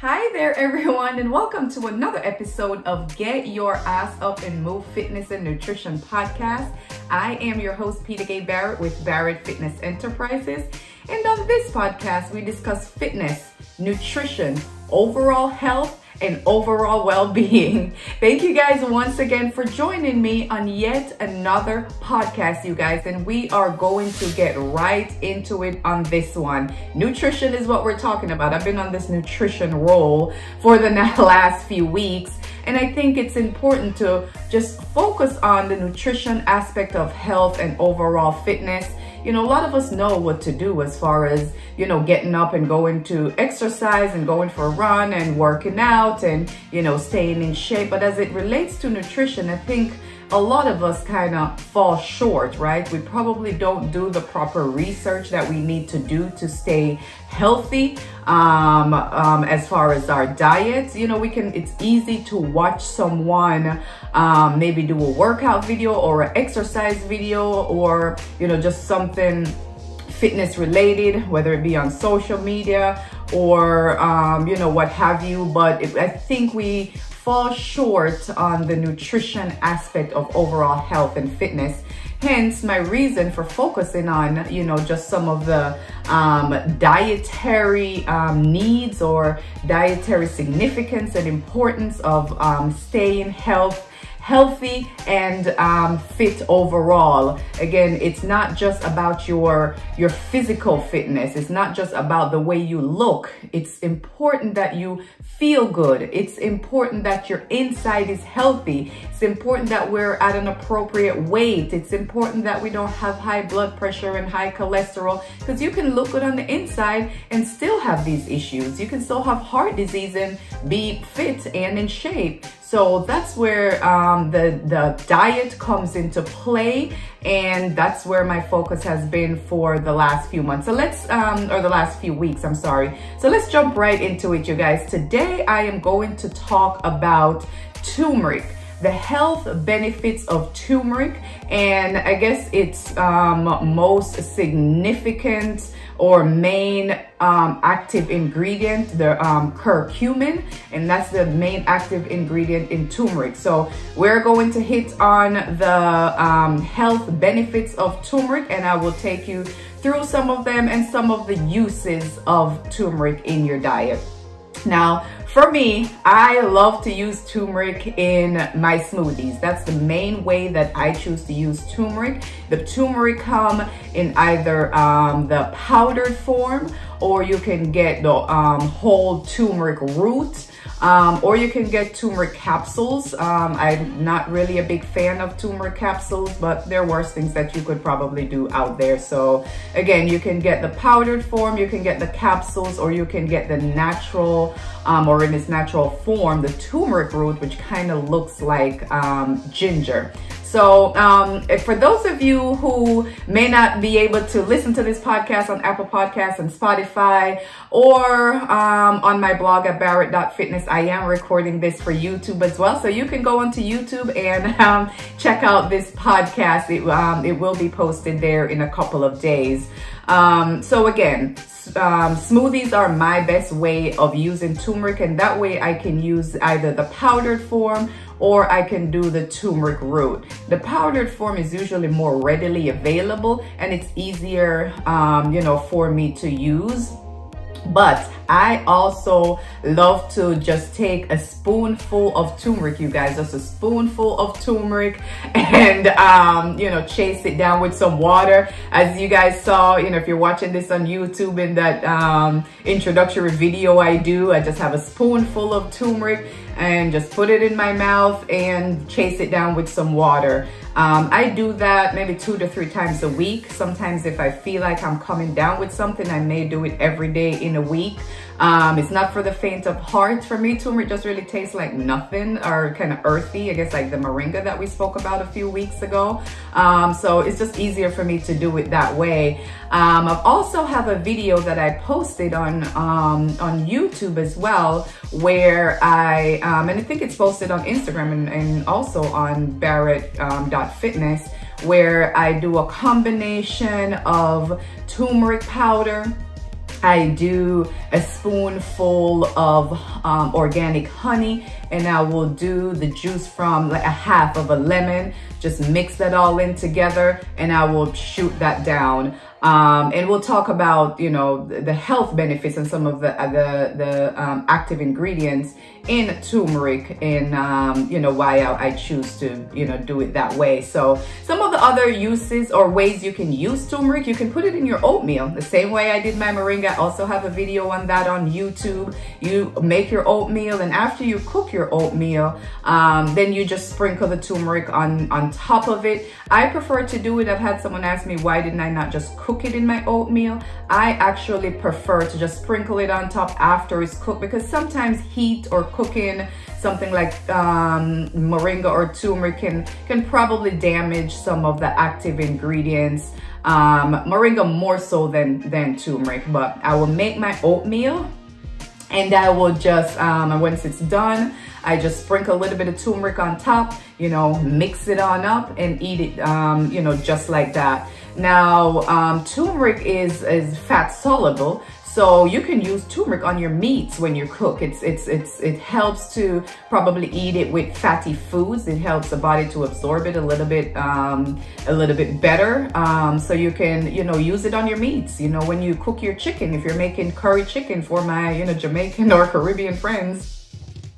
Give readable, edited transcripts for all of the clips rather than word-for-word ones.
Hi there everyone, and welcome to another episode of Get Your Ass Up and Move Fitness and Nutrition Podcast. I am your host, Peter Gay Barrett with Barrett Fitness Enterprises. And on this podcast, we discuss fitness, nutrition, overall health, and overall well-being. Thank you guys once again for joining me on yet another podcast, you guys, and we are going to get right into it on this one. Nutrition is what we're talking about. I've been on this nutrition roll for the last few weeks, and I think it's important to just focus on the nutrition aspect of health and overall fitness. You know, a lot of us know what to do as far as, you know, getting up and going to exercise and going for a run and working out and, you know, staying in shape. But as it relates to nutrition, I think a lot of us kind of fall short, right? We probably don't do the proper research that we need to do to stay healthy as far as our diet. You know, it's easy to watch someone maybe do a workout video or an exercise video, or, you know, just something fitness related, whether it be on social media or, you know, what have you. But I think we fall short on the nutrition aspect of overall health and fitness. Hence my reason for focusing on, you know, just some of the dietary needs or dietary significance and importance of staying healthy and fit overall. Again, it's not just about your physical fitness. It's not just about the way you look. It's important that you feel good. It's important that your inside is healthy. It's important that we're at an appropriate weight. It's important that we don't have high blood pressure and high cholesterol, because you can look good on the inside and still have these issues. You can still have heart disease and be fit and in shape. So that's where the diet comes into play, and that's where my focus has been for the last few months. So let's, or the last few weeks, I'm sorry. So let's jump right into it, you guys. Today, I am going to talk about turmeric, the health benefits of turmeric, and I guess its most significant or main active ingredient, the curcumin, and that's the main active ingredient in turmeric. So we're going to hit on the health benefits of turmeric, and I will take you through some of them and some of the uses of turmeric in your diet. Now, for me, I love to use turmeric in my smoothies. That's the main way that I choose to use turmeric. The turmeric come in either the powdered form, or you can get the whole turmeric root, or you can get turmeric capsules. I'm not really a big fan of turmeric capsules, but there are worse things that you could probably do out there. So again, you can get the powdered form, you can get the capsules, or you can get the natural, or in its natural form, the turmeric root, which kind of looks like ginger. So for those of you who may not be able to listen to this podcast on Apple Podcasts and Spotify, or on my blog at barrett.fitness, I am recording this for YouTube as well. So you can go onto YouTube and check out this podcast. It will be posted there in a couple of days. So again, smoothies are my best way of using turmeric, and that way I can use either the powdered form or I can do the turmeric root. The powdered form is usually more readily available, and it's easier, you know, for me to use. But I also love to just take a spoonful of turmeric, you guys, just a spoonful of turmeric, and, you know, chase it down with some water. As you guys saw, you know, if you're watching this on YouTube, in that introductory video I just have a spoonful of turmeric and just put it in my mouth and chase it down with some water. I do that maybe 2 to 3 times a week. Sometimes if I feel like I'm coming down with something, I may do it every day in a week. It's not for the faint of heart. For me, turmeric just really tastes like nothing, or kind of earthy, I guess, like the moringa that we spoke about a few weeks ago. So it's just easier for me to do it that way. I also have a video that I posted on YouTube as well, where and I think it's posted on Instagram and also on Barrett.fitness, where I do a combination of turmeric powder, I do a spoonful of organic honey, and I will do the juice from like a half of a lemon. Just mix that all in together, and I will shoot that down. And we'll talk about, you know, the health benefits and some of the active ingredients in turmeric, and you know, why I choose to, you know, do it that way. So some of the other uses or ways you can use turmeric: you can put it in your oatmeal the same way I did my moringa. I also have a video on that on YouTube. You make your oatmeal, and after you cook your oatmeal, then you just sprinkle the turmeric on top of it. I prefer to do it. I've had someone ask me, why didn't I not just cook it in my oatmeal? I actually prefer to just sprinkle it on top after it's cooked, because sometimes heat or cooking something like moringa or turmeric can probably damage some of the active ingredients. Moringa more so than turmeric. But I will make my oatmeal, and I will just once it's done, I just sprinkle a little bit of turmeric on top, you know, mix it on up and eat it, you know, just like that. Now, turmeric is fat soluble, so you can use turmeric on your meats when you cook. It helps to probably eat it with fatty foods. It helps the body to absorb it a little bit better. So you can, you know, use it on your meats. You know, when you cook your chicken, if you're making curry chicken for my, you know, Jamaican or Caribbean friends,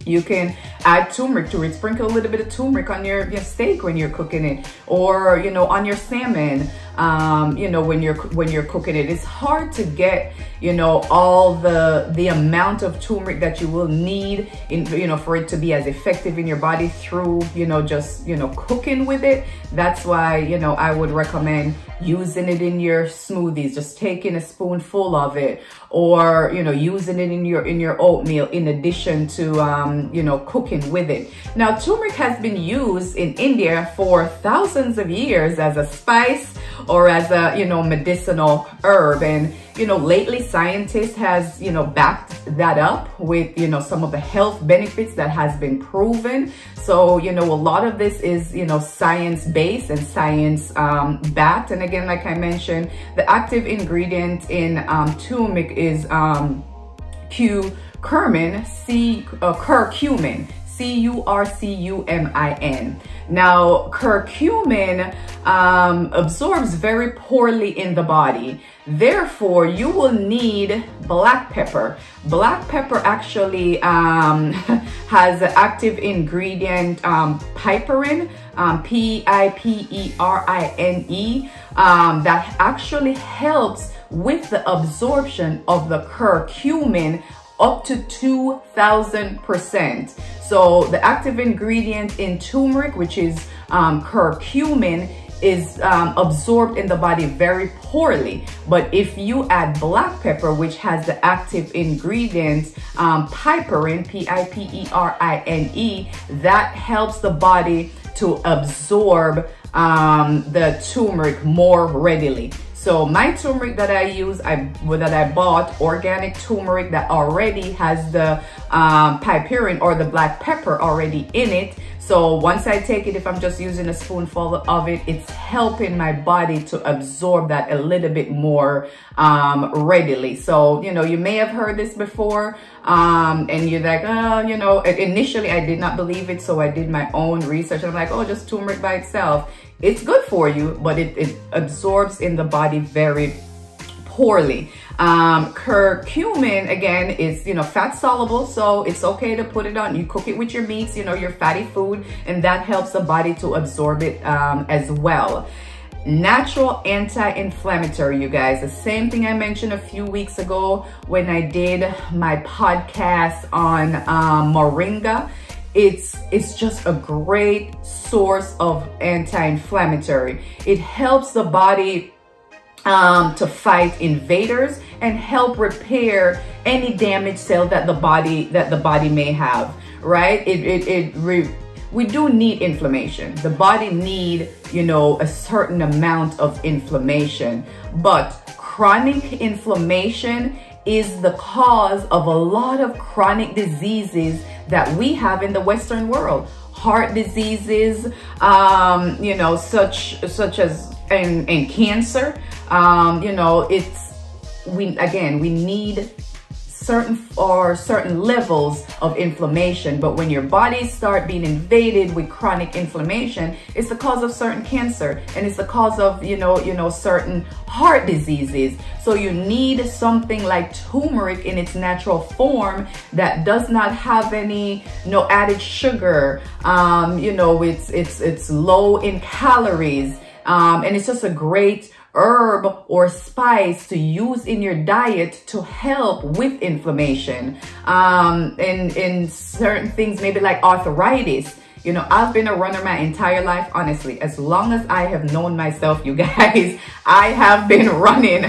you can add turmeric to it. Sprinkle a little bit of turmeric on your steak when you're cooking it, or, you know, on your salmon. You know, when you're cooking it. It's hard to get, you know, all the amount of turmeric that you will need in, you know, for it to be as effective in your body through, you know, just, you know, cooking with it. That's why, you know, I would recommend using it in your smoothies, just taking a spoonful of it, or, you know, using it in your oatmeal in addition to, you know, cooking with it. Now, turmeric has been used in India for thousands of years as a spice or as a, you know, medicinal herb. And, you know, lately scientists has, you know, backed that up with, you know, some of the health benefits that has been proven. So, you know, a lot of this is, you know, science-based and science backed. And again, like I mentioned, the active ingredient in turmeric is curcumin, curcumin. C-U-R-C-U-M-I-N. Now, curcumin absorbs very poorly in the body. Therefore, you will need black pepper. Black pepper actually has an active ingredient, piperine, P-I-P-E-R-I-N-E, that actually helps with the absorption of the curcumin up to 2,000%. So the active ingredient in turmeric, which is curcumin, is absorbed in the body very poorly. But if you add black pepper, which has the active ingredient piperine, P-I-P-E-R-I-N-E, that helps the body to absorb the turmeric more readily. So my turmeric that I use, that I bought, organic turmeric that already has the piperine or the black pepper already in it. So once I take it, if I'm just using a spoonful of it, it's helping my body to absorb that a little bit more readily. So, you know, you may have heard this before and you're like, oh, you know, initially I did not believe it. So I did my own research. I'm like, oh, just turmeric by itself. It's good for you, but it absorbs in the body very poorly. Curcumin, again, is, you know, fat soluble, so it's okay to put it on. You cook it with your meats, you know, your fatty food, and that helps the body to absorb it as well. Natural anti-inflammatory, you guys. The same thing I mentioned a few weeks ago when I did my podcast on moringa. It's just a great source of anti-inflammatory. It helps the body to fight invaders and help repair any damaged cell that the body may have, right? We do need inflammation. The body need, you know, a certain amount of inflammation, but chronic inflammation is the cause of a lot of chronic diseases that we have in the Western world. Heart diseases, you know, such as and cancer. You know, we need certain levels of inflammation. But when your bodies start being invaded with chronic inflammation, it's the cause of certain cancer, and it's the cause of certain heart diseases. So you need something like turmeric in its natural form that does not have no added sugar. It's low in calories, and it's just a great herb or spice to use in your diet to help with inflammation. And certain things, maybe like arthritis. I've been a runner my entire life, honestly. As long as I have known myself, you guys, I have been running.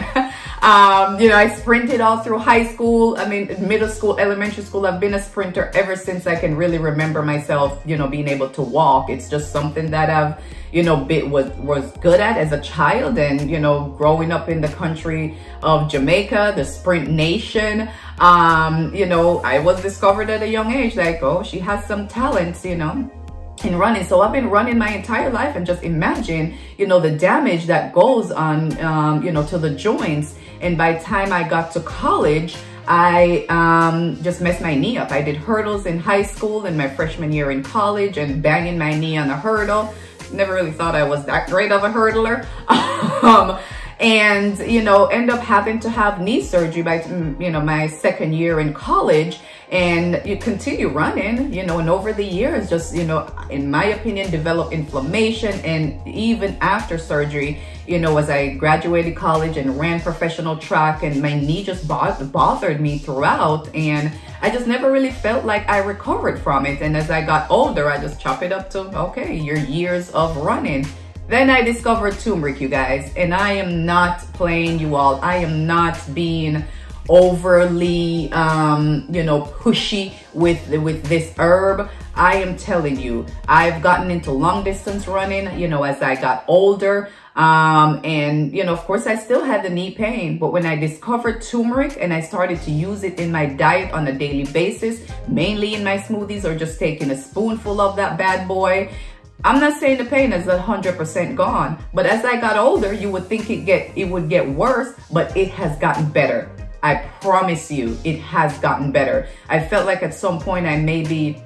I sprinted all through high school, middle school, elementary school. I've been a sprinter ever since I can really remember myself, being able to walk. It's just something that I've, was good at as a child. And, growing up in the country of Jamaica, the sprint nation, I was discovered at a young age, like, oh, she has some talents, in running. So I've been running my entire life, and just imagine, the damage that goes on, to the joints. And by the time I got to college, I just messed my knee up. I did hurdles in high school and my freshman year in college, and banging my knee on a hurdle. Never really thought I was that great of a hurdler. And, end up having to have knee surgery by, my second year in college. And you continue running, and over the years, just, in my opinion, develop inflammation. And even after surgery, as I graduated college and ran professional track, and my knee just bothered me throughout. And I just never really felt like I recovered from it. And as I got older, I just chop it up to, okay, your years of running. Then I discovered turmeric, you guys, and I am not playing, you all. I am not being overly, pushy with this herb. I am telling you, I've gotten into long distance running, as I got older. And, of course, I still had the knee pain. But when I discovered turmeric and I started to use it in my diet on a daily basis, mainly in my smoothies, or just taking a spoonful of that bad boy, I'm not saying the pain is 100% gone, but as I got older, you would think it would get worse, but it has gotten better. I promise you, it has gotten better. I felt like at some point I may be,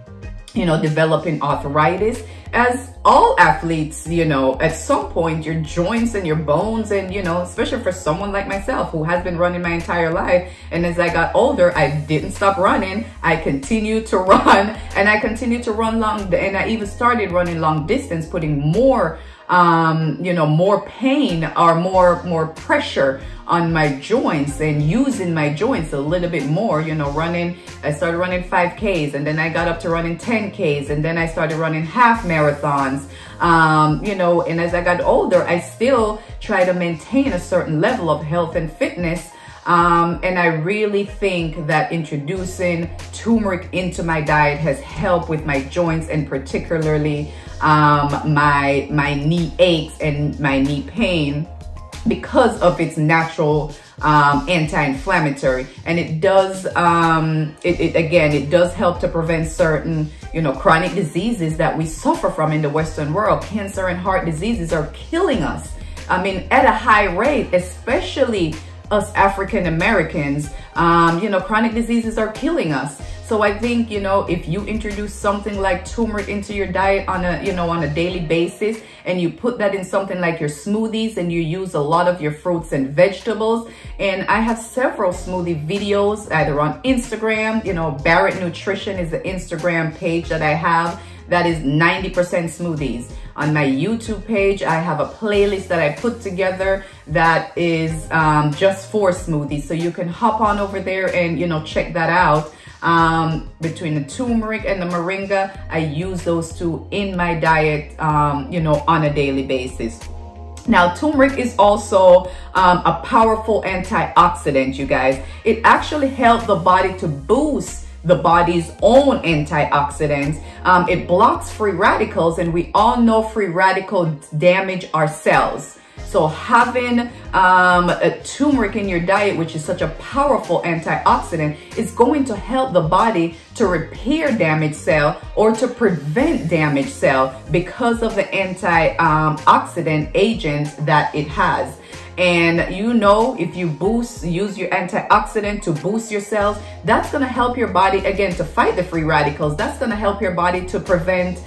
developing arthritis. As all athletes, at some point your joints and your bones, and, especially for someone like myself who has been running my entire life. And as I got older, I didn't stop running. I continued to run, and I continued to run long. And I even started running long distance, putting more, more pain or more pressure on my joints, and using my joints a little bit more, running. I started running 5Ks, and then I got up to running 10Ks, and then I started running half marathons, and as I got older, I still try to maintain a certain level of health and fitness. And I really think that introducing turmeric into my diet has helped with my joints, and particularly my knee aches and my knee pain, because of its natural anti-inflammatory. And it does it does help to prevent certain chronic diseases that we suffer from in the Western world. Cancer and heart diseases are killing us, at a high rate, especially us African Americans. Chronic diseases are killing us. So I think, if you introduce something like turmeric into your diet on a daily basis, and you put that in something like your smoothies, and you use a lot of your fruits and vegetables. And I have several smoothie videos either on Instagram, Barrett Nutrition is the Instagram page that I have. That is 90% smoothies. On my YouTube page, I have a playlist that I put together that is just for smoothies. So you can hop on over there and, check that out. Between the turmeric and the moringa, I use those two in my diet, on a daily basis. Now, turmeric is also a powerful antioxidant, you guys. It actually helps the body to boost the body's own antioxidants. It blocks free radicals, and we all know free radicals damage our cells. So having a turmeric in your diet, which is such a powerful antioxidant, is going to help the body to repair damaged cell or to prevent damaged cell because of the antioxidant agents that it has. And you know, if you use your antioxidant to boost your cells, that's going to help your body, again, to fight the free radicals. That's going to help your body to prevent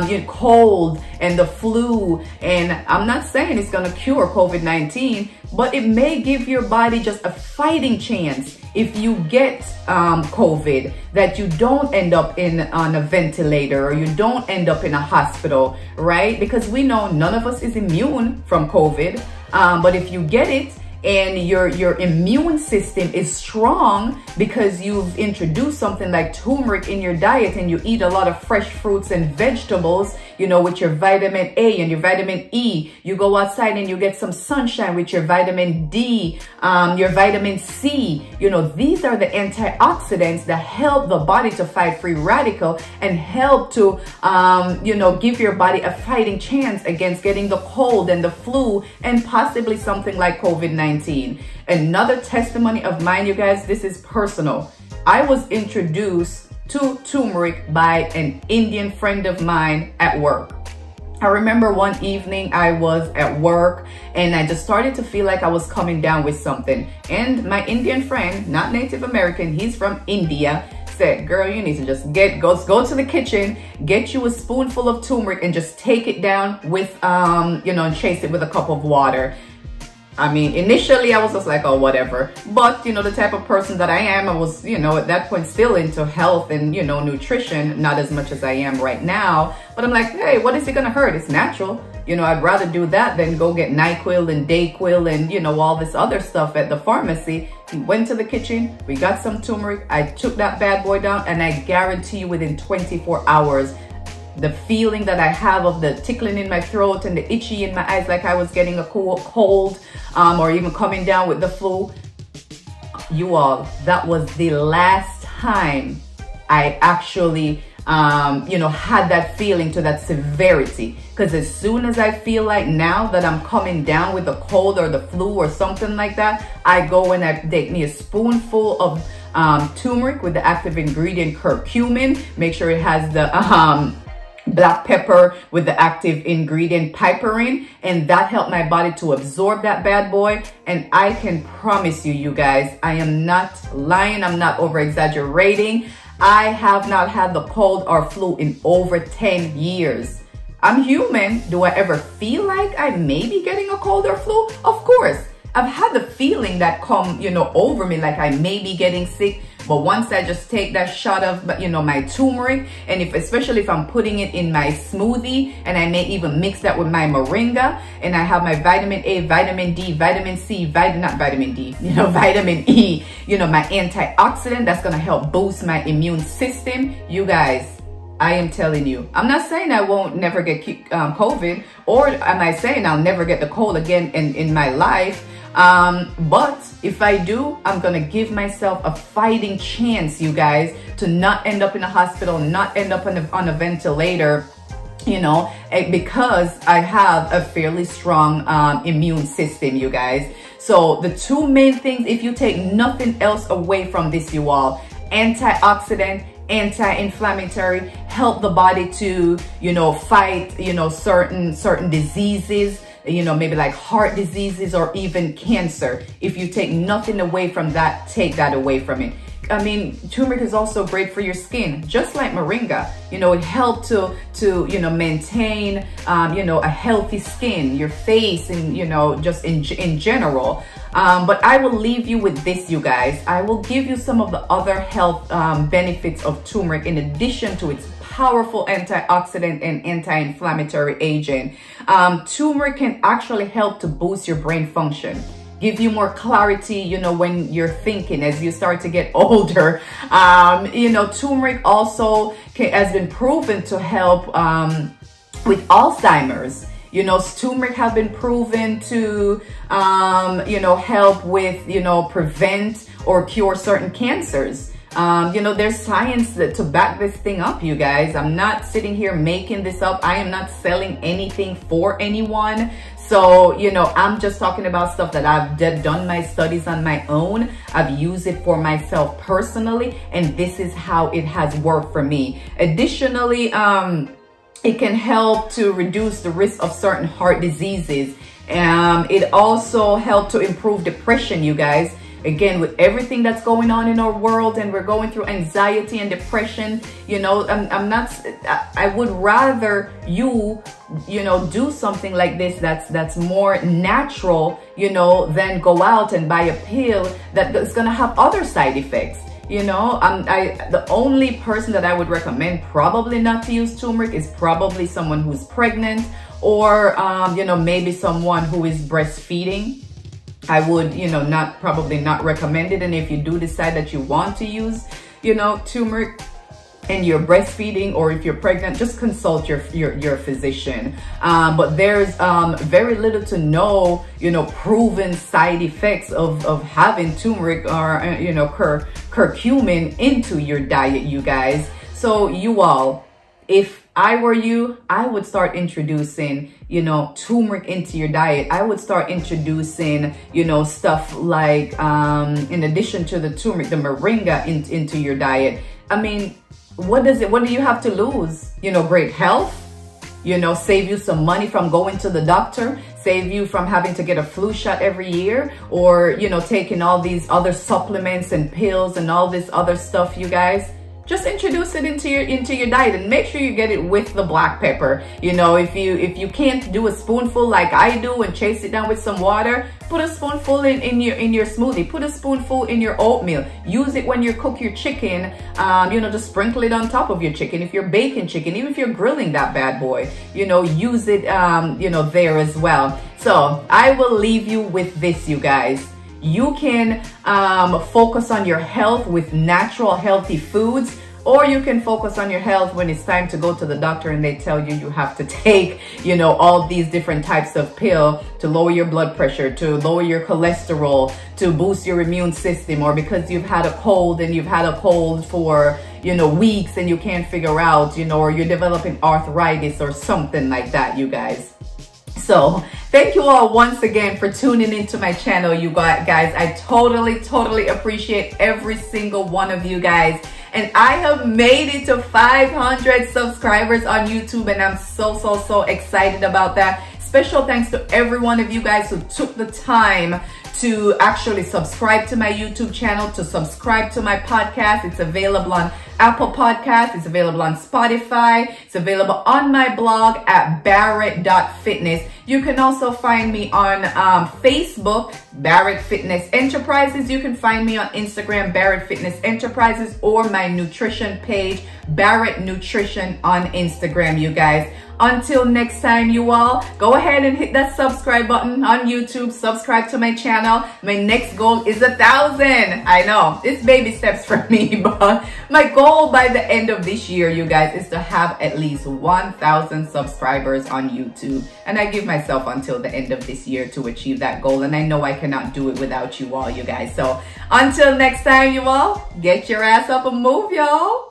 your cold and the flu. And I'm not saying it's going to cure COVID-19, but it may give your body just a fighting chance if you get COVID, that you don't end up on a ventilator or you don't end up in a hospital, right? Because we know none of us is immune from COVID, but if you get it and your immune system is strong because you've introduced something like turmeric in your diet and you eat a lot of fresh fruits and vegetables, you know, with your vitamin A and your vitamin E, you go outside and you get some sunshine with your vitamin D, your vitamin C, you know, these are the antioxidants that help the body to fight free radical and help to, you know, give your body a fighting chance against getting the cold and the flu and possibly something like COVID-19. Another testimony of mine, you guys, this is personal. I was introduced to turmeric by an Indian friend of mine at work. I remember one evening I was at work and I just started to feel like I was coming down with something. And my Indian friend, not Native American, he's from India, said, girl, you need to just go to the kitchen, get you a spoonful of turmeric and just take it down with, you know, and chase it with a cup of water. I mean, initially I was just like, oh, whatever. But, you know, the type of person that I am, I was, you know, at that point still into health and, you know, nutrition, not as much as I am right now. But I'm like, hey, what is it going to hurt? It's natural. You know, I'd rather do that than go get NyQuil and Dayquil and, you know, all this other stuff at the pharmacy. He went to the kitchen. We got some turmeric. I took that bad boy down and I guarantee you within 24 hours, the feeling that I have of the tickling in my throat and the itchy in my eyes like I was getting a cold or even coming down with the flu. You all, that was the last time I actually, you know, had that feeling to that severity. Because as soon as I feel like now that I'm coming down with the cold or the flu or something like that, I go and I take me a spoonful of turmeric with the active ingredient curcumin. Make sure it has the black pepper with the active ingredient piperine, and that helped my body to absorb that bad boy. And I can promise you, you guys, I am not lying, I'm not over exaggerating. I have not had the cold or flu in over 10 years. I'm human. Do I ever feel like I may be getting a cold or flu? Of course. I've had the feeling that come, you know, over me like I may be getting sick. But once I just take that shot of, you know, my turmeric, and especially if I'm putting it in my smoothie, and I may even mix that with my moringa, and I have my vitamin A, vitamin D, vitamin C, not vitamin D, you know, vitamin E, you know, my antioxidant, that's going to help boost my immune system. You guys, I am telling you, I'm not saying I won't never get COVID, or am I saying I'll never get the cold again in my life? But if I do, I'm gonna give myself a fighting chance, you guys, to not end up in a hospital, not end up on a ventilator, you know, because I have a fairly strong immune system, you guys. So the two main things, if you take nothing else away from this, you all, antioxidant, anti-inflammatory, help the body to, you know, fight, you know, certain diseases, you know, maybe like heart diseases or even cancer. If you take nothing away from that, take that away from it. I mean, turmeric is also great for your skin, just like moringa. You know, it helps to you know, maintain, you know, a healthy skin, your face, and, you know, just in general. But I will leave you with this, you guys. I will give you some of the other health benefits of turmeric in addition to its powerful antioxidant and anti-inflammatory agent. Turmeric can actually help to boost your brain function, give you more clarity, you know, when you're thinking as you start to get older. You know, turmeric also has been proven to help with Alzheimer's. You know, turmeric have been proven to, you know, help with, you know, prevent or cure certain cancers. You know, there's science to back this thing up, you guys. I'm not sitting here making this up. I am not selling anything for anyone. So, you know, I'm just talking about stuff that I've done my studies on my own. I've used it for myself personally, and this is how it has worked for me. Additionally, it can help to reduce the risk of certain heart diseases. It also helped to improve depression, you guys. Again, with everything that's going on in our world, and we're going through anxiety and depression, you know, I would rather you know, do something like this that's more natural, you know, than go out and buy a pill that's gonna have other side effects. You know, the only person that I would recommend probably not to use turmeric is probably someone who's pregnant, or you know, maybe someone who is breastfeeding. I would, you know, probably not recommend it. And if you do decide that you want to use, you know, turmeric and you're breastfeeding, or if you're pregnant, just consult your physician. But there's very little to no, you know, proven side effects of having turmeric or, you know, curcumin into your diet, you guys. So you all, if I were you, I would start introducing, you know, turmeric into your diet. I would start introducing, you know, stuff like, in addition to the turmeric, the moringa into your diet. I mean, what do you have to lose? You know, great health, you know, save you some money from going to the doctor, save you from having to get a flu shot every year, or, you know, taking all these other supplements and pills and all this other stuff, you guys. Just introduce it into your diet, and make sure you get it with the black pepper. You know, if you can't do a spoonful like I do and chase it down with some water, put a spoonful in your smoothie. Put a spoonful in your oatmeal. Use it when you cook your chicken. You know, just sprinkle it on top of your chicken. If you're baking chicken, even if you're grilling that bad boy, you know, use it you know, there as well. So I will leave you with this, you guys. You can focus on your health with natural, healthy foods, or you can focus on your health when it's time to go to the doctor and they tell you you have to take, you know, all these different types of pill to lower your blood pressure, to lower your cholesterol, to boost your immune system, or because you've had a cold and you've had a cold for, you know, weeks and you can't figure out, you know, or you're developing arthritis or something like that, you guys. So thank you all once again for tuning into my channel, you guys. I totally appreciate every single one of you guys. And I have made it to 500 subscribers on YouTube, and I'm so excited about that. Special thanks to every one of you guys who took the time to actually subscribe to my YouTube channel, to subscribe to my podcast. It's available on Apple Podcasts, it's available on Spotify, it's available on my blog at barrett.fitness. You can also find me on Facebook, Barrett Fitness Enterprises. You can find me on Instagram, Barrett Fitness Enterprises, or my nutrition page, Barrett Nutrition on Instagram, you guys. Until next time, you all, go ahead and hit that subscribe button on YouTube. Subscribe to my channel. My next goal is 1,000. I know, it's baby steps for me, but my goal by the end of this year, you guys, is to have at least 1,000 subscribers on YouTube. And I give myself until the end of this year to achieve that goal. And I know I cannot do it without you all, you guys. So until next time, you all, get your ass up and move, y'all.